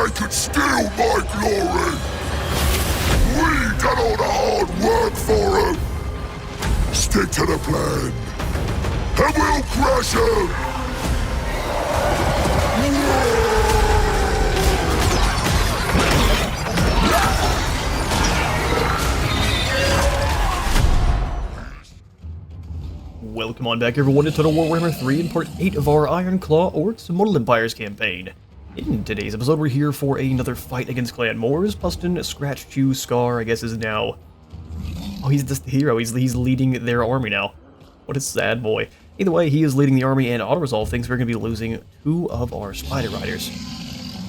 they could steal my glory! We done all the hard work for them! Stick to the plan, and we'll crush them! Welcome on back everyone to Total War Warhammer 3 in part 8 of our Ironclaw Orcs Immortal Empires campaign. In today's episode we're here for another fight against Clan Moors. Pustin, Scratch, Chew, Scar, I guess is now... Oh, he's just the hero, he's leading their army now. What a sad boy. Either way, he is leading the army, and auto-resolve thinks we're going to be losing 2 of our Spider Riders.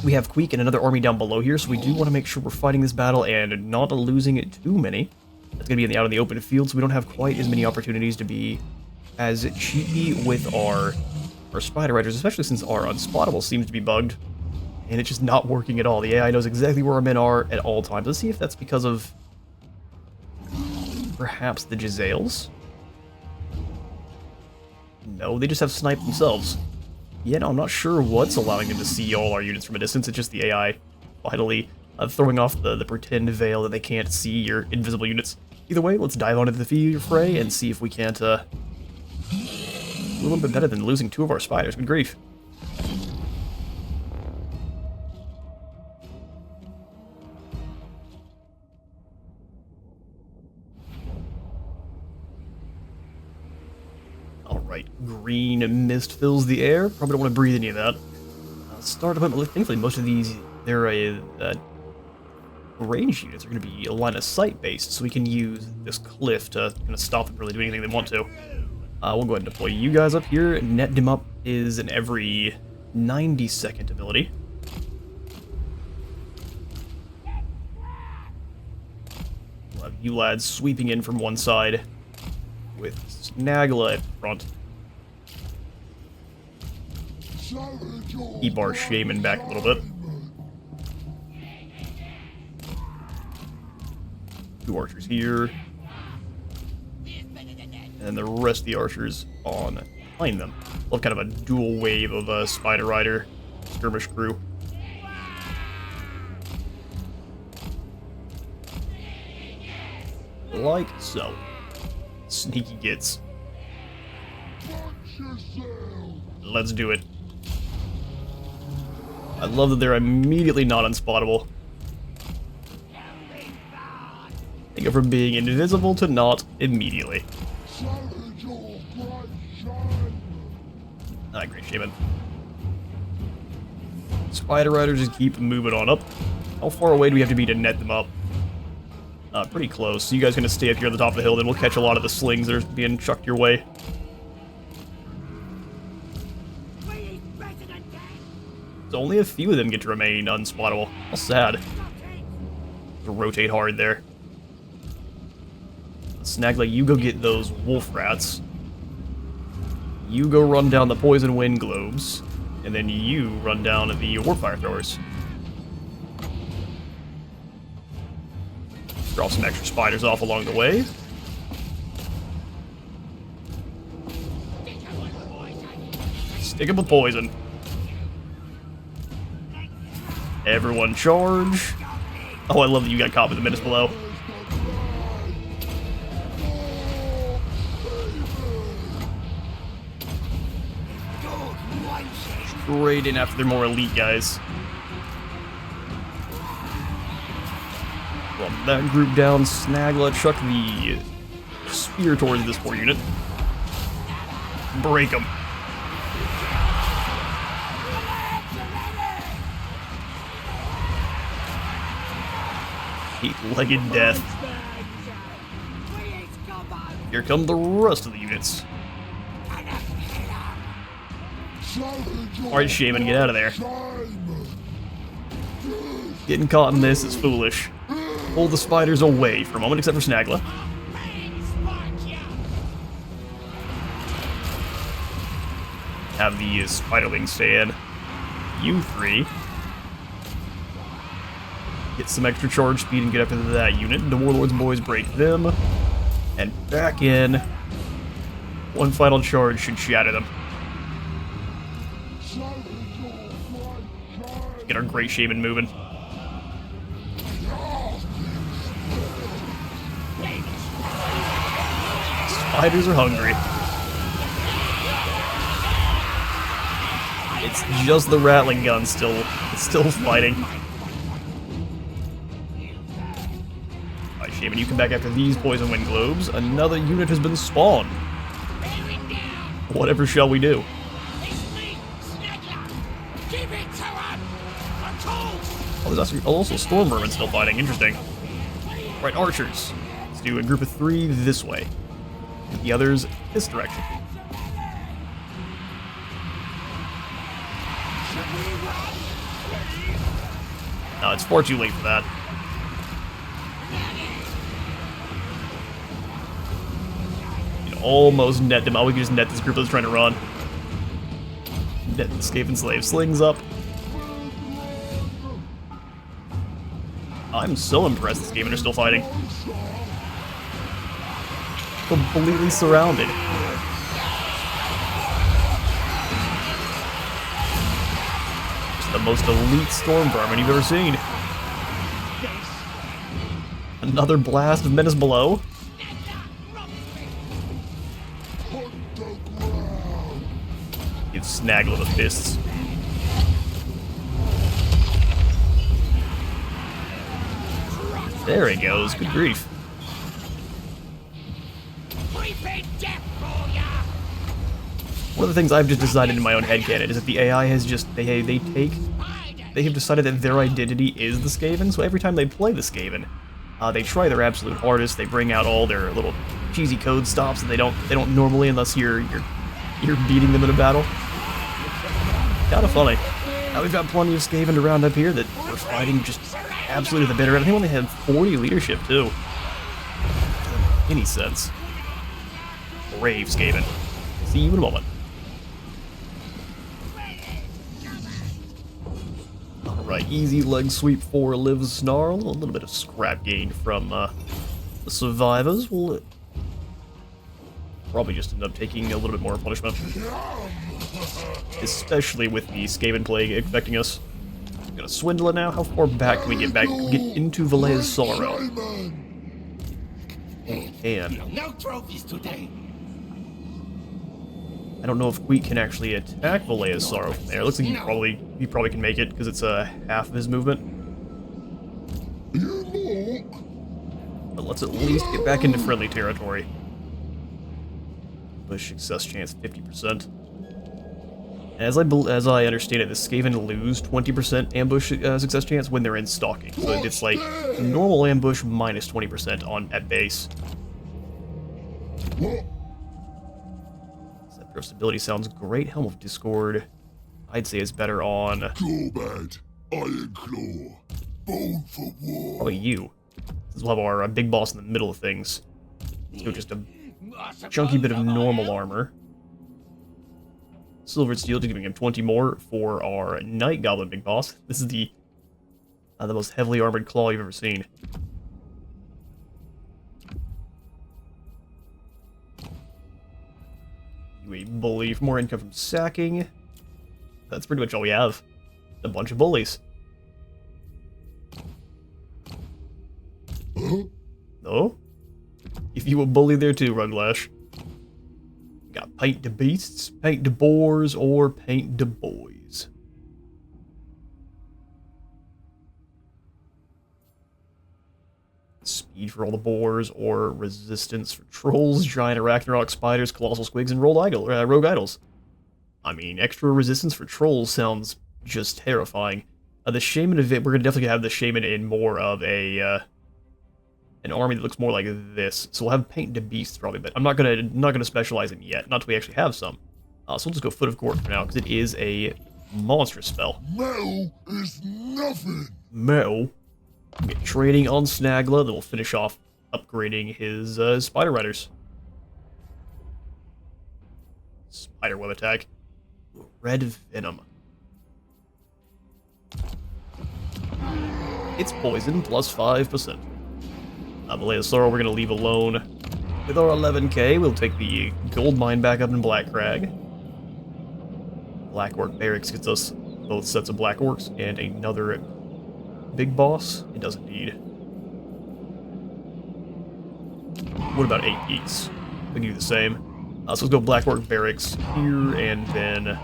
We have Queek and another army down below here, so we do want to make sure we're fighting this battle and not losing too many. That's going to be out in the open field, so we don't have quite as many opportunities to be as cheapy with our Spider Riders, especially since our Unspottable seems to be bugged, and it's just not working at all. The AI knows exactly where our men are at all times. Let's see if that's because of perhaps the Jezzails. No, they just have sniped themselves. Yeah, no, I'm not sure what's allowing them to see all our units from a distance. It's just the AI finally throwing off the pretend veil that they can't see your invisible units. Either way, let's dive onto the fray and see if we can't do a little bit better than losing 2 of our spiders. Good grief. Alright, green mist fills the air. Probably don't want to breathe any of that. Start up, thankfully most of these, they're range units are going to be line of sight based, so we can use this cliff to kind of stop them from really doing anything they want to. We'll go ahead and deploy you guys up here. Net dim up is an every 90-second ability. We'll have you lads sweeping in from one side with Snagla at front. Keep our Shaman back a little bit. 2 archers here. And the rest of the archers on behind them. We'll have kind of a dual wave of a Spider Rider skirmish crew. Like so. Sneaky gits. Let's do it. I love that they're immediately not unspottable. They go from being invisible to not immediately. Great Shaman. Spider Riders just keep moving on up. How far away do we have to be to net them up? Pretty close. So you guys are going to stay up here at the top of the hill, then we'll catch a lot of the slings that are being chucked your way. So only a few of them get to remain unspottable. How sad. To rotate hard there. Snagla, you go get those wolf rats. You go run down the poison wind globes, and then you run down the warfire throwers. Drop some extra spiders off along the way. Stick them with poison. Everyone charge. Oh, I love that you got caught with the menace below. Straight in after their more elite guys. Well, that group down, Snagla, chuck the spear towards this poor unit. Break them. Eight-legged death. Here come the rest of the units. Alright, Shaman, get out of there. Getting caught in this is foolish. Pull the spiders away for a moment, except for Snagla. Have the spiderlings stay in. You 3. Get some extra charge speed and get up into that unit. The Warlord's boys break them. And back in. One final charge should shatter them. Get our Great Shaman moving. Spiders are hungry. It's just the rattling gun still fighting. Alright, Shaman, you come back after these poison wind globes. Another unit has been spawned. Whatever shall we do? Oh, there's also Storm Vermin still fighting. Interesting. Right, archers. Let's do a group of 3 this way. The others this direction. No, it's far too late for that. You can almost net them. Oh, we can just net this group that's trying to run. Net the Skaven Slave. Slings up. I'm so impressed this Skaven are still fighting. Completely surrounded. Just the most elite storm vermin you've ever seen. Another blast of menace below. Get snagged with the fists. There he goes. Good grief. One of the things I've just decided in my own headcanon is that the AI has just, they have decided that their identity is the Skaven, so every time they play the Skaven, they try their absolute hardest, they bring out all their little cheesy code stops that they don't normally unless you're beating them in a battle. Kinda funny. Now we've got plenty of Skaven around up here that we're fighting just absolutely the bitter end. I think we only have 40 leadership too. Doesn't make any sense. Brave Skaven. See you in a moment. Alright, easy leg sweep for Liv Snarl. A little bit of scrap gain from the survivors. We'll probably just end up taking a little bit more punishment. Especially with the Skaven Plague affecting us. I'm gonna swindle it now. How far back can we get back? Get into Valea's Sorrow. And no trophies today. I don't know if Queek can actually attack Valea's Sorrow from there. It looks like he probably can make it because it's half of his movement. But let's at least get back into friendly territory. Bush success chance 50%. As I understand it, the Skaven lose 20% ambush success chance when they're in stalking. So it's like normal ambush minus 20% at base. That burst sounds great. Helm of Discord, I'd say is better on Gorbad Ironclaw, bone for war. Probably you. This will have our big boss in the middle of things. So just a chunky bit of normal armor. Silvered Steel, giving him 20 more for our Night Goblin big boss. This is the most heavily armored claw you've ever seen. You a bully for more income from sacking. That's pretty much all we have. A bunch of bullies. Huh? Oh? If you a bully there too, Ruglash. Got paint the beasts, paint the boars, or paint the boys. Speed for all the boars, or resistance for trolls, giant arachnarok, spiders, colossal squigs, and rogue idols. I mean, extra resistance for trolls sounds just terrifying. The shaman event, we're gonna definitely have the shaman in more of an army that looks more like this. So we'll have paint the beasts probably, but I'm not gonna specialize in yet. Not till we actually have some. So we'll just go Foot of Court for now because it is a monstrous spell. Metal is nothing. Metal. We'll get trading on Snagla, then we'll finish off upgrading his Spider Riders. Spider Web attack. Red Venom. It's poison plus 5%. Valea's Sorrow we're going to leave alone. With our 11k, we'll take the gold mine back up in Black Crag. Black Orc Barracks gets us both sets of black orcs and another big boss? It does indeed. What about 8 geeks? We can do the same. So let's go black orc barracks here, and then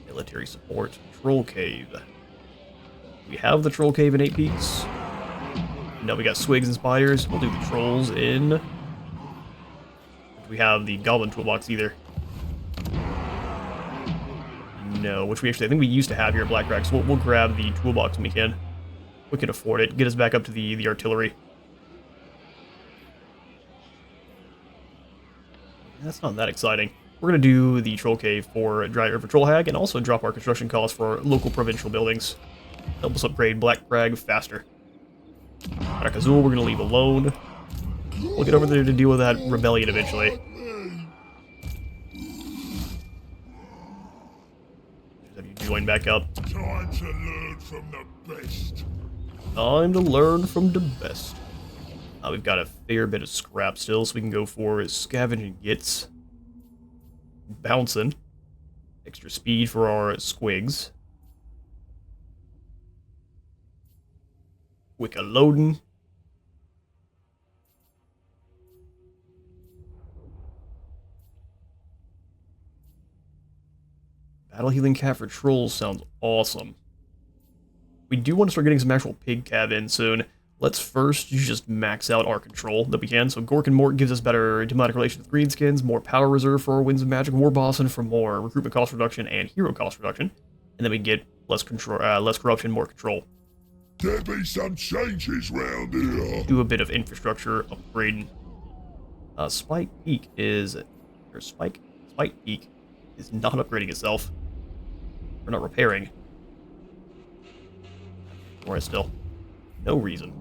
military support, troll cave. We have the troll cave in 8 peaks. No, we got swigs and spiders. We'll do the trolls in. We have the goblin toolbox either. No, which I think we used to have here at Black Crack, so we'll grab the toolbox when we can. We can afford it. Get us back up to the artillery. That's not that exciting. We're going to do the troll cave for Dry River Troll Hag, and also drop our construction costs for our local provincial buildings. Help us upgrade Black Crag faster. Azul, we're going to leave alone. We'll get over there to deal with that rebellion eventually. Have you joined back up? Time to learn from the best. Time to learn from the best. We've got a fair bit of scrap still, so we can go for scavenging gits. Bouncing. Extra speed for our squigs. Quick loading. Battle healing cat for trolls sounds awesome. We do want to start getting some actual pig cav in soon. Let's first just max out our control that we can. So Gork and Mort gives us better demonic relations with greenskins, more power reserve for our Winds of Magic, War Bossin for more recruitment cost reduction and hero cost reduction. And then we get less control, less corruption, more control. There be some changes round here. Do a bit of infrastructure upgrading. Spike Peak is not upgrading itself. We're not repairing. Or still. No reason.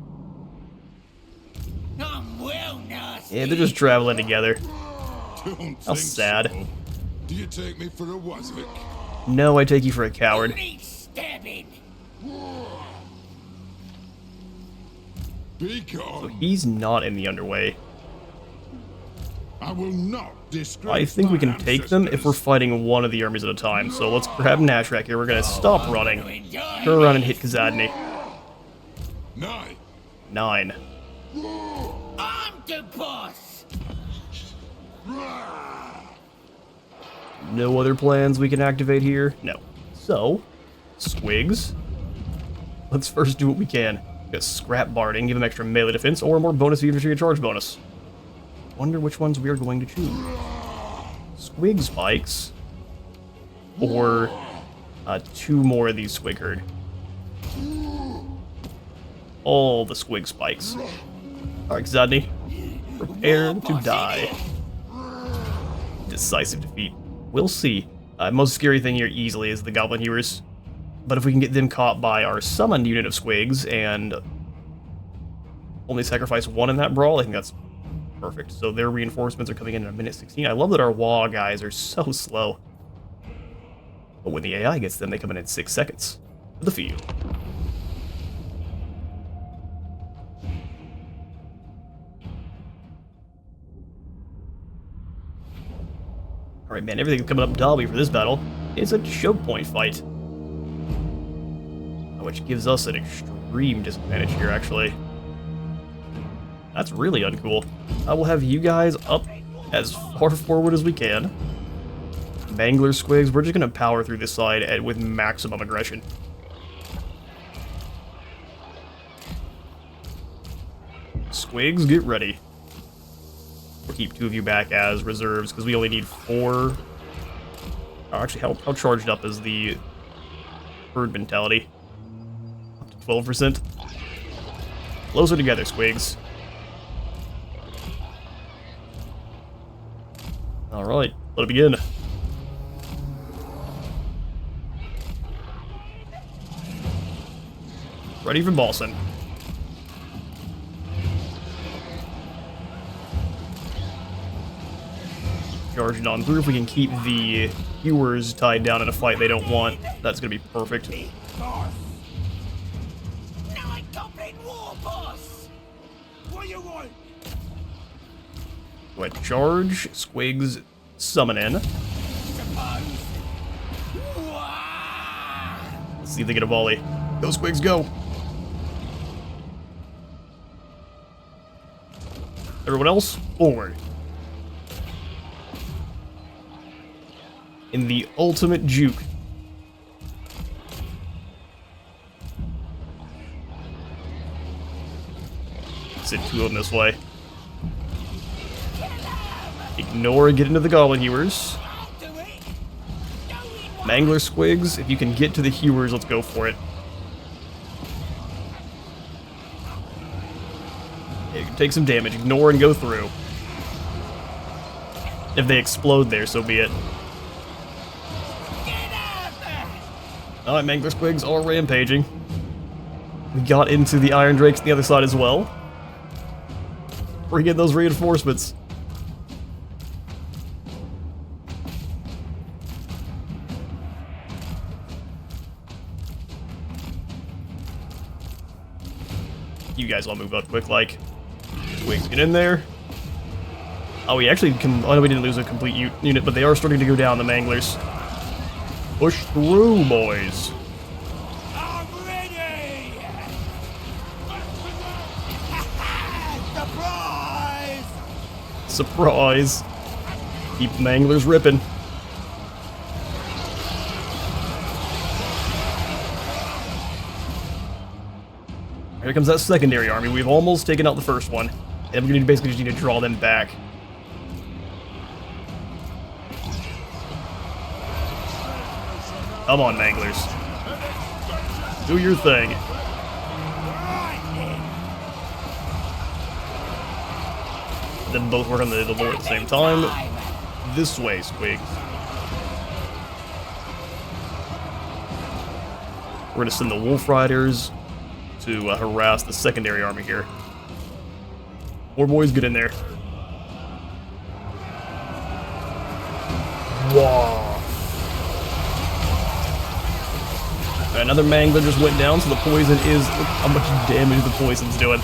Yeah, they're just traveling together. How sad. So. Do you take me for a waswick? No, I take you for a coward. Be gone. So he's not in the underway. I will not disgrace I think we can my take them if we're ancestors. fighting one of the armies at a time. So let's grab Nashrak here. We're gonna stop running. Turn around and hit Kazadny. 9. I'm the boss. No other plans we can activate here? No. So, Squigs. Let's first do what we can. Get Scrap Barding, give him extra melee defense, or more bonus infantry charge bonus. Wonder which ones we are going to choose. Squig Spikes. Or 2 more of these Squig Herd. All the Squig Spikes. Alright, Kazadny. Prepare to die. Decisive defeat. We'll see. Most scary thing here easily is the Goblin Hewers. But if we can get them caught by our summoned unit of Squigs and only sacrifice 1 in that brawl, I think that's perfect. So their reinforcements are coming in a minute 16. I love that our Wah guys are so slow. But when the AI gets them, they come in 6 seconds. For the field. Alright, man, everything's coming up Dobby for this battle. It's a choke point fight. Which gives us an extreme disadvantage here, actually. That's really uncool. I will have you guys up as far forward as we can. Bangler Squigs, we're just going to power through this side with maximum aggression. Squigs, get ready. We'll keep 2 of you back as reserves, because we only need 4. Oh, actually, how charged up is the herd mentality? Up to 12%. Closer together, Squigs. Alright, let it begin. Ready for Balsan. Charging on through. If we can keep the hewers tied down in a fight they don't want, that's going to be perfect. Night Goblin War Boss. What you want? Go ahead, charge. Squigs, summon in. Let's see if they get a volley. Go, Squigs, go! Everyone else, forward. In the ultimate juke. Send two of them this way. Ignore, get into the goblin hewers. Mangler Squigs, if you can get to the hewers, let's go for it. You can take some damage, ignore and go through. If they explode there, so be it. Alright, Mangler Squigs are rampaging. We got into the Iron Drakes on the other side as well. Bring in those reinforcements. You guys all move up quick, like. Squigs, get in there. Oh, we actually can. Oh, no, we didn't lose a complete unit, but they are starting to go down, the Manglers. Push through, boys. I'm ready! Surprise! Surprise. Keep the Manglers ripping. Here comes that secondary army. We've almost taken out the first one. And we're going to basically just need to draw them back. Come on, Manglers. Do your thing. Then both work on the lore at the same time. This way, Squigs. We're going to send the Wolf Riders to harass the secondary army here. More boys, get in there. Wow. Another Mangler just went down, so the poison is... Look how much damage the poison's doing.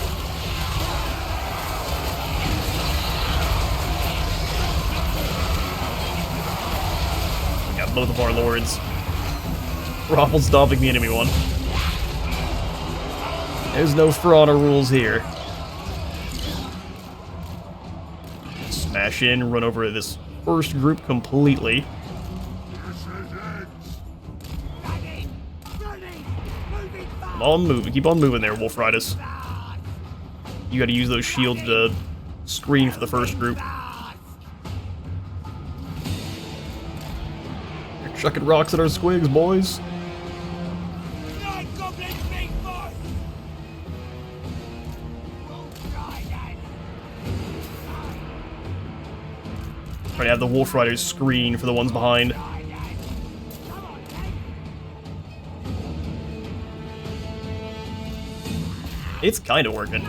We got both of our lords. Raffle stomping the enemy one. There's no Frauda rules here. Smash in, run over this first group completely. Come on, moving. Keep on moving there, Wolf Riders. You gotta use those shields to screen for the first group. You're chucking rocks at our Squigs, boys. Try to have the Wolf Riders screen for the ones behind. It's kind of working.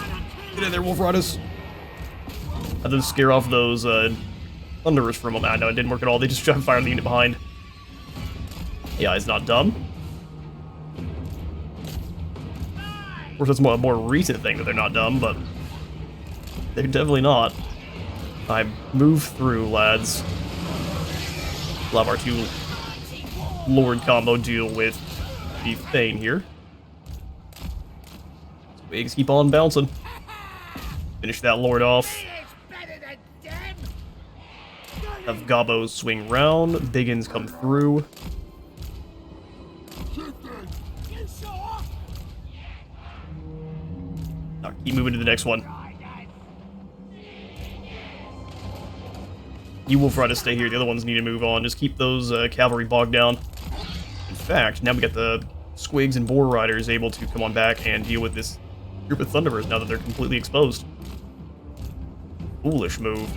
Get in there, Wolf Riders. Have them scare off those Thunderers for a moment. No, it didn't work at all. They just tried to fire the unit behind. Yeah, it's not dumb. Of course, that's a more recent thing that they're not dumb, but they're definitely not. I move through, lads. We'll have our two Lord combo deal with the Thane here. Squigs keep on bouncing. Finish that Lord off. Have Gobos swing round. Biggins come through. Now keep moving to the next one. You Wolf Riders stay here. The other ones need to move on. Just keep those cavalry bogged down. In fact, now we got the Squigs and Boar Riders able to come on back and deal with this group of Thunderers now that they're completely exposed. Foolish move.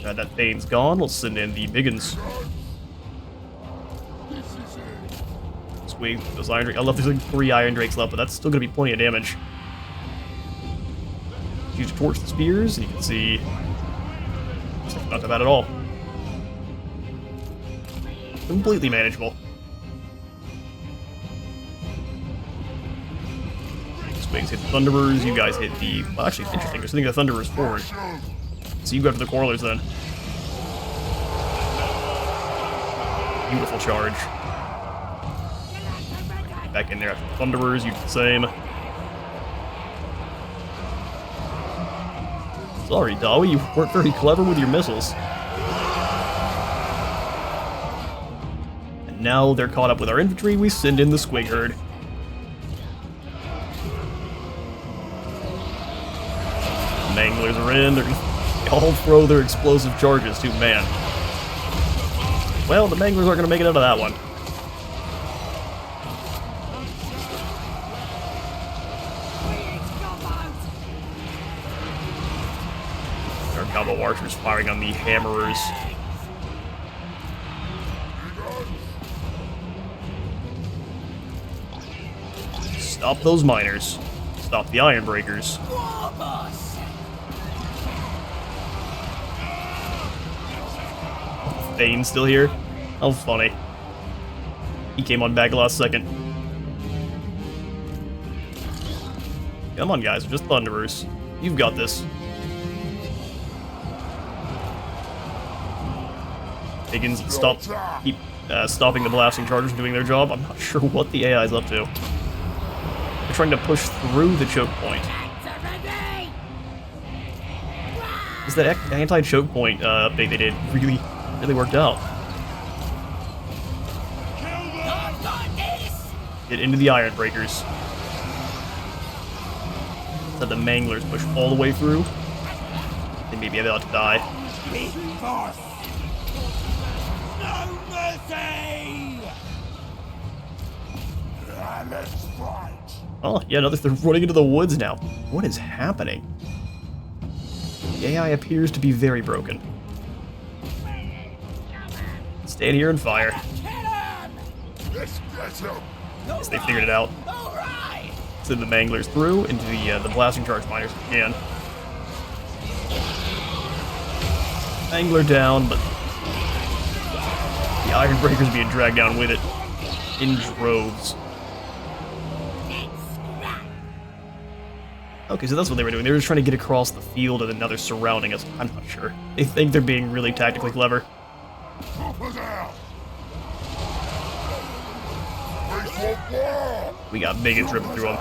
That Thane's gone. We'll send in the Biggins. Squig, those Iron Drakes. I love there's like 3 Iron Drakes left, but that's still going to be plenty of damage. Use torch the spears, and you can see it's not that bad at all. Completely manageable. Squigs hit the Thunderers, you guys hit the... Well, actually, it's interesting, there's something the Thunderers forward. So you go after the Quarrelers then. Beautiful charge. Back in there after the Thunderers, you do the same. Sorry, Dawi, you weren't very clever with your missiles. And now they're caught up with our infantry, we send in the Squig Herd. The Manglers are in, they all throw their explosive charges too, man. Well, the Manglers aren't going to make it out of that one. Our combo archers firing on the Hammerers. Stop those miners. Stop the Ironbreakers. Thane's still here? How funny. He came on back last second. Come on, guys, just Thunderers. You've got this. Higgins, keep stopping the blasting chargers doing their job. I'm not sure what the AI is up to. They're trying to push through the choke point. Is that anti-choke point update they did really worked out? Get into the Ironbreakers. So the Manglers push all the way through. They may be about to die. No mercy! Let's fight. Oh, yeah, no, they're running into the woods now. What is happening? The AI appears to be very broken. Stand here and fire. Let's get him. Yes, they figured it out. Send the Manglers through into the blasting charge miners again. Mangler down, but the Ironbreakers being dragged down with it in droves. Okay, so that's what they were doing. They were just trying to get across the field and then now they're surrounding us. I'm not sure. They think they're being really tactically clever. We got bigots ripping through them.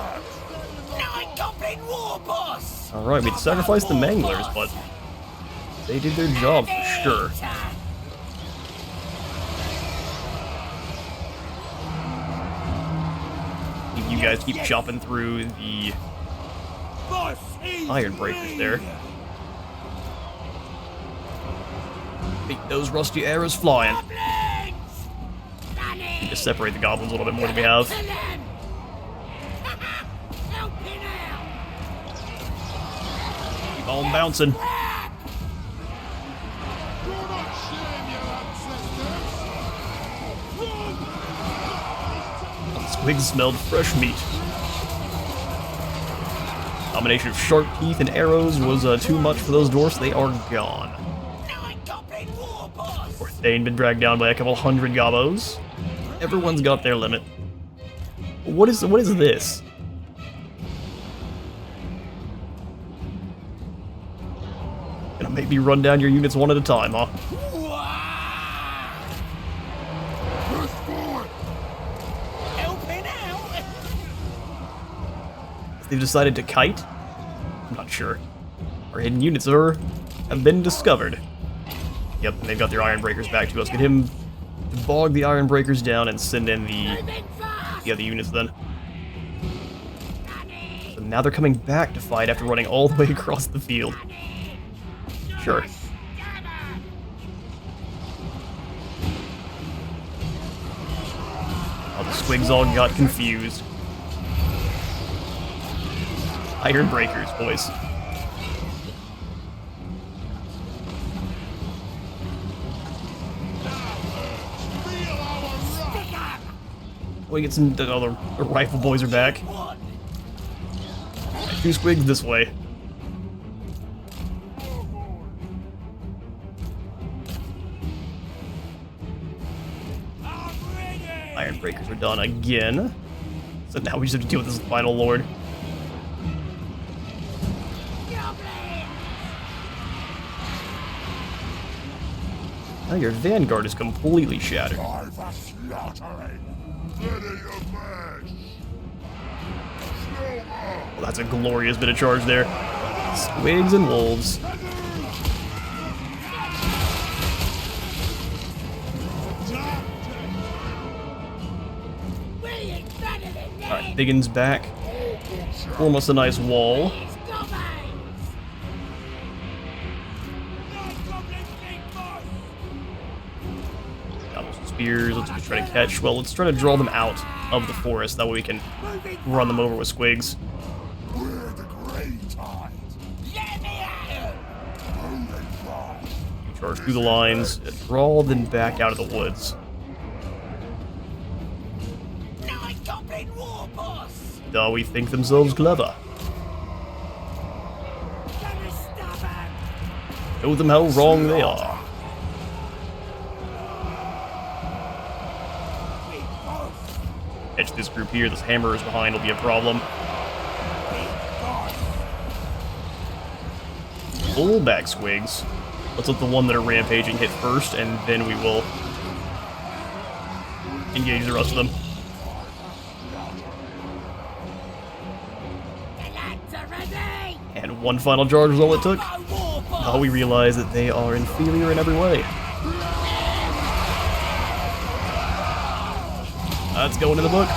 Alright, we sacrificed the Manglers, but they did their job for sure. You guys keep chopping through the Ironbreakers there. Beat those rusty arrows flying. Need to separate the goblins a little bit more than we have. Keep on bouncing. Squigs smelled fresh meat. Combination of sharp teeth and arrows was too much for those dwarfs. They are gone. Poor Thane been dragged down by a couple hundred gobos. Everyone's got their limit. What is this? Gonna make me run down your units one at a time, huh? They've decided to kite? I'm not sure. Our hidden units have been discovered. Yep, and they've got their Ironbreakers back to us. Get him to bog the Ironbreakers down and send in the other units then. So now they're coming back to fight after running all the way across the field. Sure. Oh, the Squigs all got confused. Ironbreakers, boys. We get some. Oh, the rifle boys are back. Two Squigs this way. Ironbreakers are done again. So now we just have to deal with this final lord. Now your vanguard is completely shattered. Time for slaughtering. Ready to mash. Slow Well, that's a glorious bit of charge there. Squigs and wolves. Alright, Biggins back. Form us a nice wall. Got some spears, let's just try to catch. Well, let's try to draw them out of the forest, that way we can run them over with squigs. We're the great tide. Let me out! Charge through the lines, draw them back out of the woods. Night Goblin War Boss! Do we think themselves clever? Gonna stab him! Show them how wrong they are. Big boss! Catch this group here, this hammer is behind, will be a problem. Big boss! Pull back, squigs. Let's let the one that are rampaging hit first, and then we will engage the rest of them. The lads are ready! And one final charge was all it took. Go War Boss! Now we realize that they are inferior in every way. That's going in the book.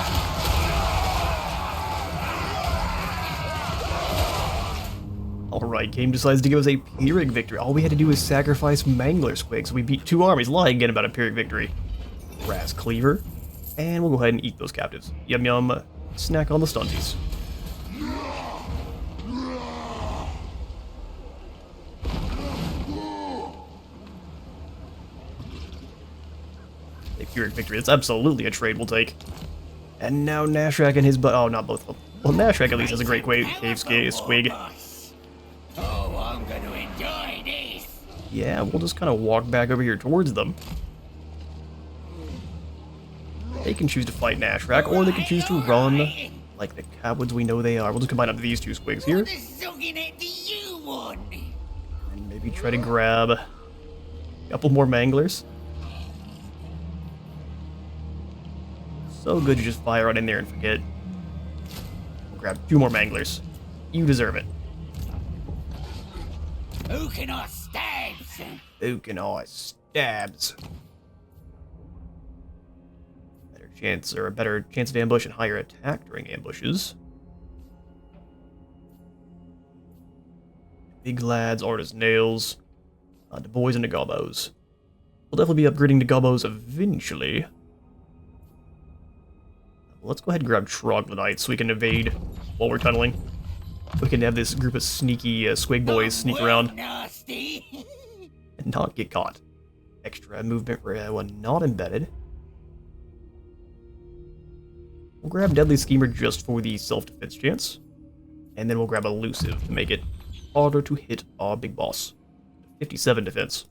Alright, game decides to give us a Pyrrhic victory. All we had to do was sacrifice Mangler Squig, so we beat 2 armies, lying again about a Pyrrhic victory. Ras Cleaver, and we'll go ahead and eat those captives. Yum yum, snack on the stunties. A Pyrrhic victory, that's absolutely a trade we'll take. And now Nashrak and his oh, not both of them. Well, Nashrak at least has a great cave squig. Oh, I'm gonna enjoy this! Yeah, we'll just kind of walk back over here towards them. They can choose to fight Nashrak, or they can choose to run like the cowards we know they are. We'll just combine up these 2 squigs here, What a sucking it do you want? and maybe try to grab a couple more Manglers. So good to just fire right in there and forget. We'll grab 2 more Manglers. You deserve it. Who can I stab? Who can I stabs? Better chance, or a better chance of ambush and higher attack during ambushes. Big lads, art as nails. The boys and the gobbos. We'll definitely be upgrading to gobbos eventually. Let's go ahead and grab Troglodytes so we can evade while we're tunneling. We can have this group of sneaky squig boys sneak around Nasty! and not get caught. Extra movement when not embedded. We'll grab Deadly Schemer just for the self-defense chance. And then we'll grab Elusive to make it harder to hit our big boss. 57 defense.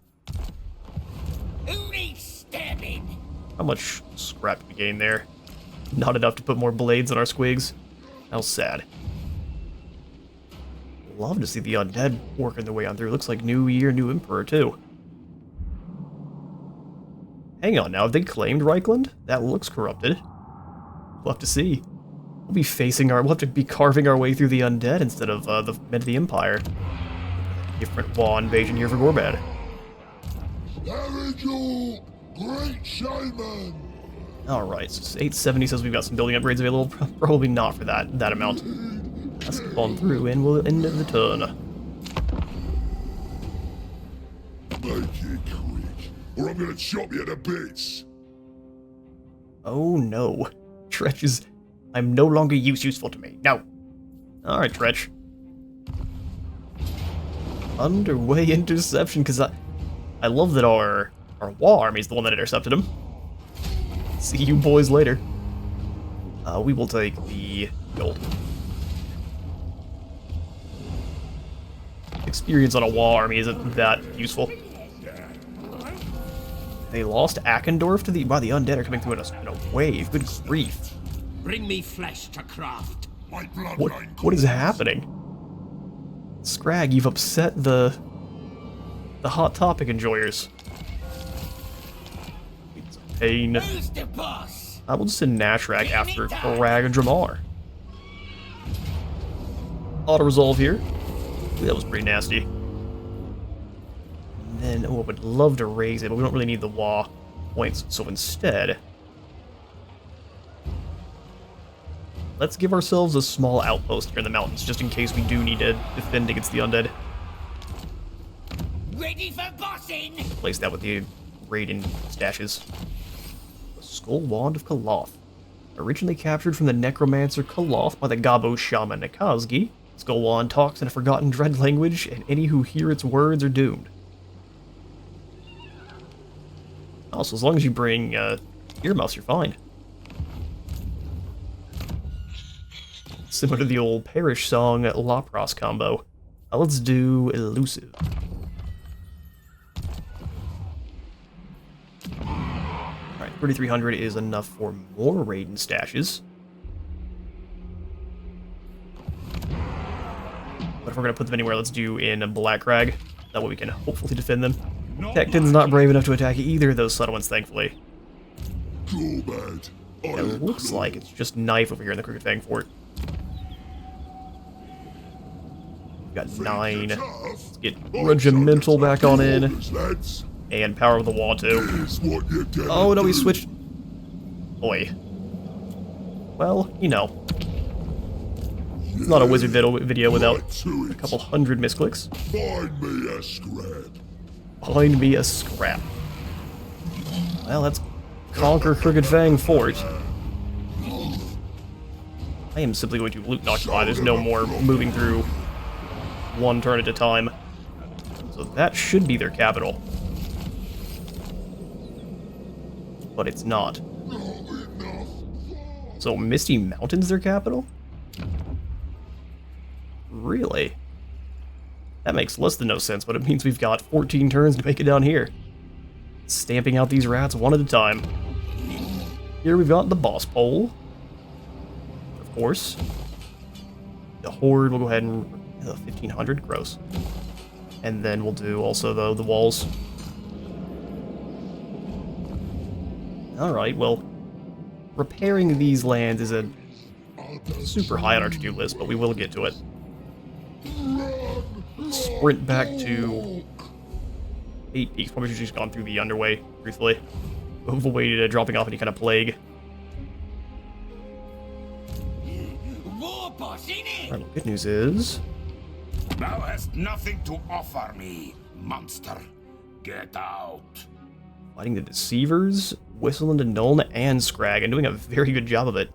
Who needs stabbing? How much scrap did we gain there? Not enough to put more blades on our squigs. How sad. Love to see the undead working their way on through. Looks like new year, new emperor too. Hang on now, have they claimed Reichland? That looks corrupted. We'll have to see. We'll have to be carving our way through the undead instead of the men of the Empire. Different Wa invasion here for Gorbad. Arigel, great shaman. Alright, so 870 says we've got some building upgrades available. Probably not for that amount. Let's go on through and we'll end the turn. Make it quick, or I'm gonna chop you to bits. Oh no. Tretch is... I'm no longer useful to me. No. Alright, Tretch. Underway interception, because I love that our Wa army is the one that intercepted him. See you boys later. We will take the gold. Experience on a Wa army isn't that useful. They lost Akendorf to the... Wow, the undead are coming through in a wave. Good grief. Bring me flesh to craft. My bloodline. What is happening? Scrag, you've upset the Hot Topic enjoyers. campaign. Who's the boss? I will just send Nashrak after Krag and Dramar. Auto-resolve here. Ooh, that was pretty nasty. And then, oh, I would love to raise it, but we don't really need the Wa points, so instead... let's give ourselves a small outpost here in the mountains, just in case we do need to defend against the undead. Ready for bossing? Place that with the raiding stashes. The Skull Wand of Kaloth. Originally captured from the necromancer Kaloth by the Gabo shaman Nakazgi, Skull Wand talks in a forgotten dread language, and any who hear its words are doomed. Also, as long as you bring earmuffs, you're fine. Similar to the old Parish song Lapras combo. Let's do Elusive. Alright, 3,300 is enough for more Raiden stashes. But if we're going to put them anywhere, let's do in Black Crag. That way we can hopefully defend them. Tekton's not brave enough to attack either of those subtle ones, thankfully. Gorbad It looks like it's just Knife over here in the Crooked Fang Fort. We've got 9. Let's get Regimental back on in. And Power of the Wall, too. Oh, no, he switched. Boy. Well, you know. It's not a wizard video without a couple hundred misclicks. Find me a scrap. Find me a scrap. Well, let's conquer Crooked Fang Fort. I am simply going to loot and occupy. There's no more moving through one turn at a time. So that should be their capital. But it's not. So Misty Mountain's their capital? Really? That makes less than no sense, but it means we've got 14 turns to make it down here. Stamping out these rats one at a time. Here we've got the boss pole. Of course. The horde, we'll go ahead and... 1,500? Gross. And then we'll do also, though, the walls. Alright, well... repairing these lands is a super high on our to-do list, but we will get to it. Sprint back to 8 peaks. Probably should have just gone through the underway briefly. Avoided dropping off any kind of plague. War boss in it! Alright, good news is... Thou hast nothing to offer me, monster. Get out. fighting the Deceivers, Whistling to Nuln, and Scrag, and doing a very good job of it.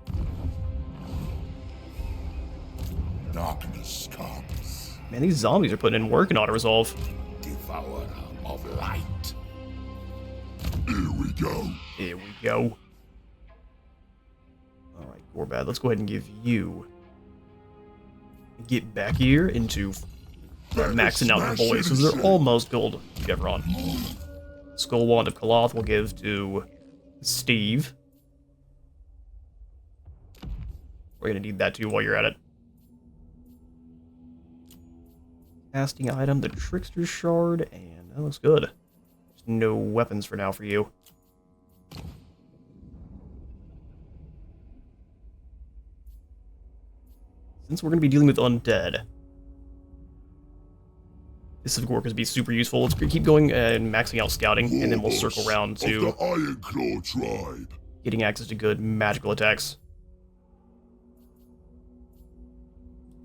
Darkness comes. Man, these zombies are putting in work in auto-resolve. Devourer of light. Here we go. Here we go. Alright, Gorbad, let's go ahead and give you... get back here into maxing out the boys, because they're almost gold Chevron. Skull Wand of Kaloth we'll give to Steve. We're gonna need that too while you're at it. Casting item, the Trickster's Shard, and that looks good. There's no weapons for now for you. Since we're going to be dealing with undead, this of course could be super useful. Let's keep going and maxing out scouting, and then we'll circle around to the Ironclaw tribe. getting access to good magical attacks.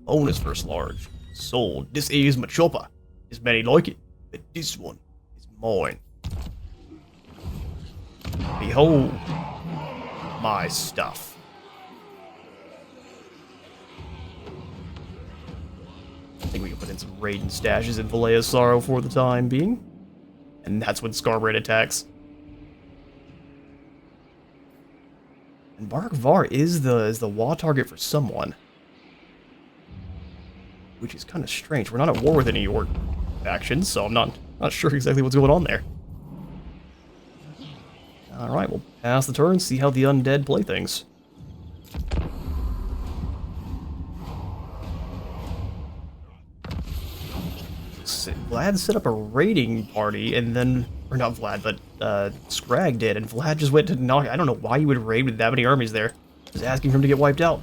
Bonus first large. Sold. This is my chopper. There's many like it, but this one is mine. Behold my stuff. I think we can put in some Raiden stashes in Valea's Sorrow for the time being. And that's when Scarbrand attacks. And Barak Var is the Wa target for someone. Which is kind of strange. We're not at war with any Orc factions, so I'm not sure exactly what's going on there. Alright, we'll pass the turn, see how the undead play things. Vlad set up a raiding party, and then Or not Vlad, but Scrag did, and Vlad just went to knock. I don't know why you would raid with that many armies there. Just asking for him to get wiped out.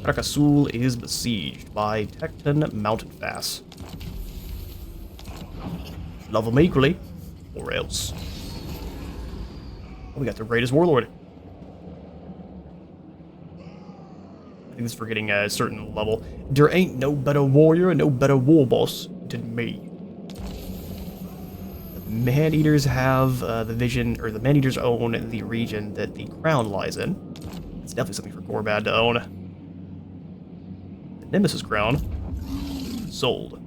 Carcassonne is besieged by Tecton Mountain Fass. Love them equally, or else. Oh, we got the greatest warlord. I think this is for getting a certain level. There ain't no better warrior and no better war boss than me. The Man-Eaters have the vision, or the Man-Eaters own the region that the crown lies in. It's definitely something for Gorbad to own. The Nemesis crown. Sold.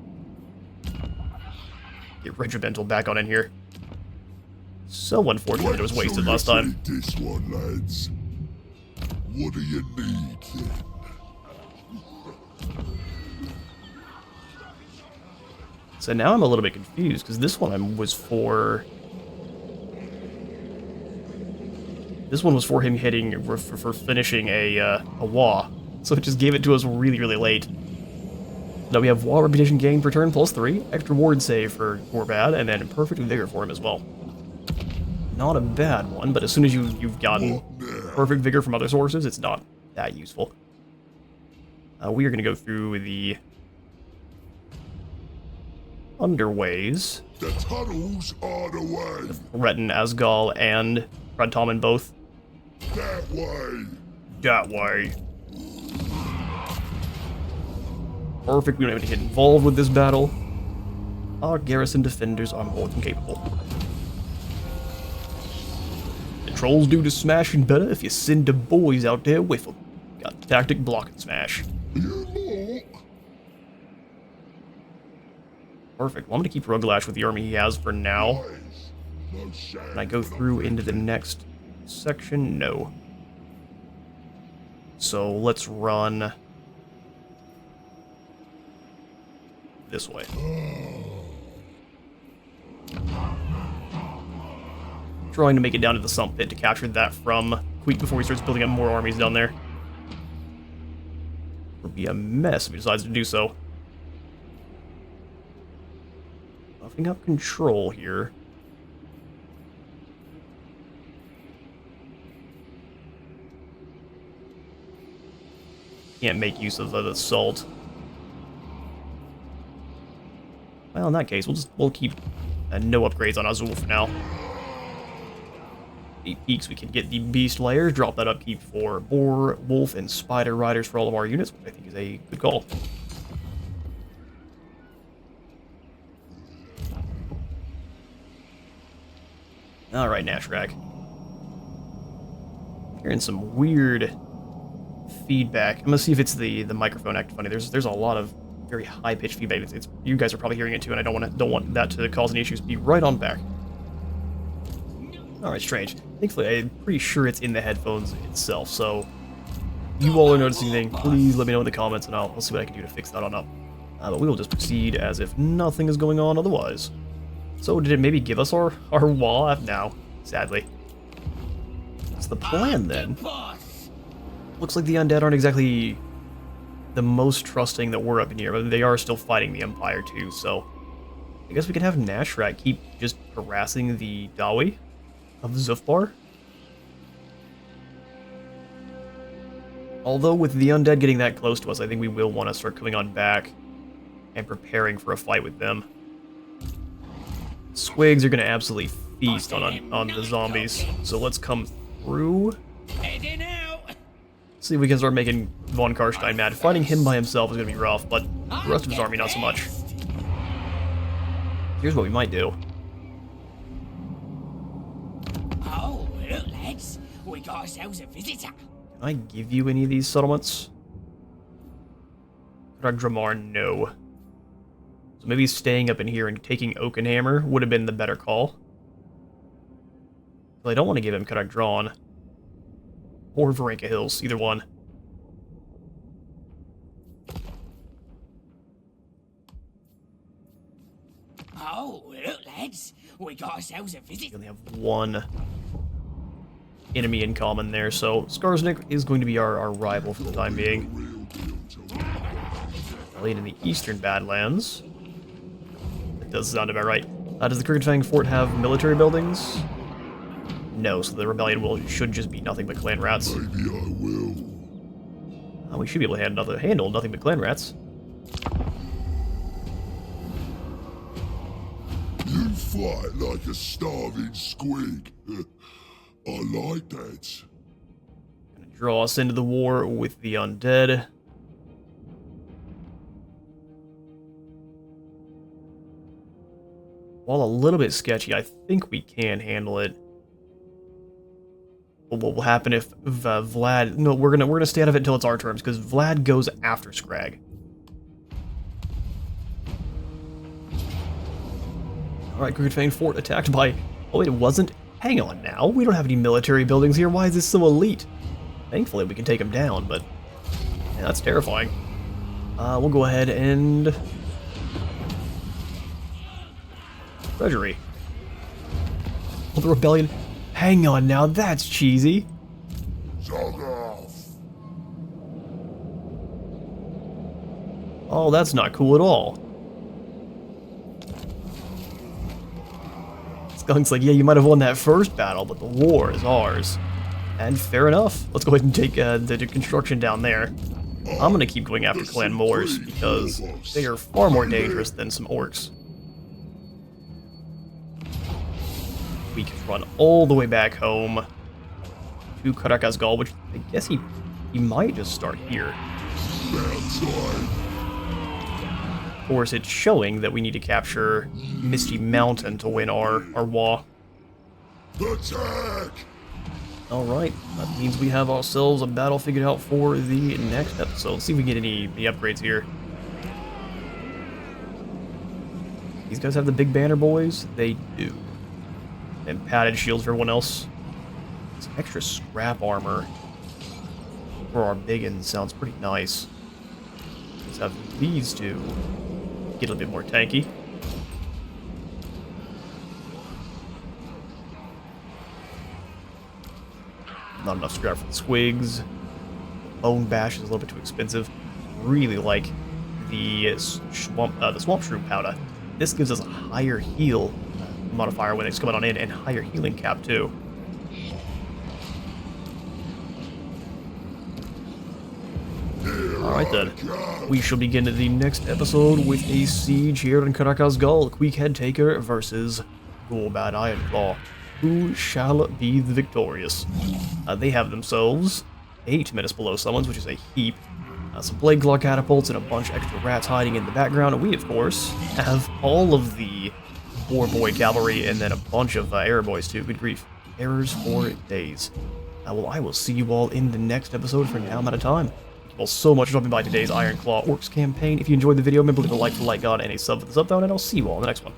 Get Regimental back on in here. So unfortunate it was wasted last time. This one, lads. What do you need then? So now I'm a little bit confused, because this one was for... This one was for him hitting, for finishing a Wa. So it just gave it to us really, really late. Now we have Wa reputation gain per turn +3, extra ward save for Gorbad, and then perfect vigor for him as well. Not a bad one, but as soon as you've gotten perfect vigor from other sources, it's not that useful. We are going to go through the underways. The tunnels are the way. Retin, Asgal, and Radtomen both. That way. That way. Perfect, we don't have to get involved with this battle. Our garrison defenders are more than capable. The trolls do the smashing better if you send the boys out there with them. Got tactic, block, and smash. Perfect. Well, I'm going to keep Ruglash with the army he has for now. Can I go through into the next section? No. So let's run this way. Trying to make it down to the sump pit to capture that from Queek before he starts building up more armies down there. It'll be a mess if he decides to do so. Buffing up control here. Can't make use of the assault. Well, in that case, we'll keep no upgrades on Azul for now. 8 peaks, we can get the Beast Layers, drop that upkeep for Boar, Wolf, and Spider Riders for all of our units, which I think is a good call. Alright, Nashrak. Hearing some weird feedback. I'm gonna see if it's the microphone acting funny. There's a lot of very high-pitched feedback. It's you guys are probably hearing it too, and I don't want that to cause any issues. Be right on back. Alright, strange. Thankfully, I'm pretty sure it's in the headphones itself, so if you all are noticing anything, please let me know in the comments, and I'll see what I can do to fix that on up. But we will just proceed as if nothing is going on otherwise. So, did it maybe give us our wall? No, sadly. What's the plan, then? Looks like the undead aren't exactly the most trusting that we're up in here, but they are still fighting the Empire, too, so I guess we can have Nashrak keep just harassing the Dawi of Zufbar. Although with the undead getting that close to us, I think we will want to start coming on back and preparing for a fight with them. Squigs are going to absolutely feast on the zombies, so let's come through. See if we can start making Von Karstein mad. Fighting him by himself is going to be rough, but the rest of his army not so much. Here's what we might do. Oh, look, lads. We got ourselves a visitor. Can I give you any of these settlements? Dramar, no. So maybe staying up in here and taking Oakenhammer would have been the better call. But I don't want to give him Karak Drawn. Or Varenka Hills, either one. Oh, look, lads. We got ourselves a visitor. We only have one enemy in common there, so Skarsnik is going to be our rival for the time being. Laid in the Eastern Badlands. That does sound about right. Does the Crooked Fang Fort have military buildings? No, so the rebellion should just be nothing but clan rats. Maybe I will. We should be able to handle nothing but clan rats. You fight like a starving squig. I like that. Gonna draw us into the war with the undead. While a little bit sketchy, I think we can handle it. But what will happen if Vlad? No, we're gonna stay out of it until it's our terms, because Vlad goes after Scrag. All right, Crooked Fang Fort attacked by. Oh wait, it wasn't. Hang on now, we don't have any military buildings here. Why is this so elite? Thankfully, we can take them down, but yeah, that's terrifying. We'll go ahead and. Treasury. Oh, the rebellion. Hang on now, that's cheesy. Zog off. Oh, that's not cool at all. Skunk's like, yeah, you might have won that first battle, but the war is ours. And fair enough. Let's go ahead and take the construction down there. I'm gonna keep going after Clan Moors because they are far more dangerous than some orcs. We can run all the way back home to Karakazgal, which I guess he might just start here. Of course, it's showing that we need to capture Misty Mountain to win our war. Attack! Alright, that means we have ourselves a battle figured out for the next episode. Let's see if we get any upgrades here. These guys have the big banner boys? They do. And padded shields for everyone else. Some extra scrap armor for our biggins sounds pretty nice. Let's have these two get a little bit more tanky. Not enough scrap for the squigs. Bone bash is a little bit too expensive. Really like the swamp shroom powder. This gives us a higher heal modifier when it's coming on in, and higher healing cap too. Alright then, we shall begin the next episode with a siege here in Karakazgal, Queekhead Taker versus Gorbad Ironclaw. Who shall be the victorious? They have themselves 8 Menace Below summons, which is a heap, some Blade Claw catapults, and a bunch of extra rats hiding in the background, and we, of course, have all of the War Boy Cavalry, and then a bunch of Error Boys too. Good grief. Errors for days. Well, I will see you all in the next episode. For now, I'm out of time. Thank you all so much for dropping by today's Ironclaw Orcs campaign. If you enjoyed the video, remember to leave a like for the like god and a sub for the sub down, and I'll see you all in the next one.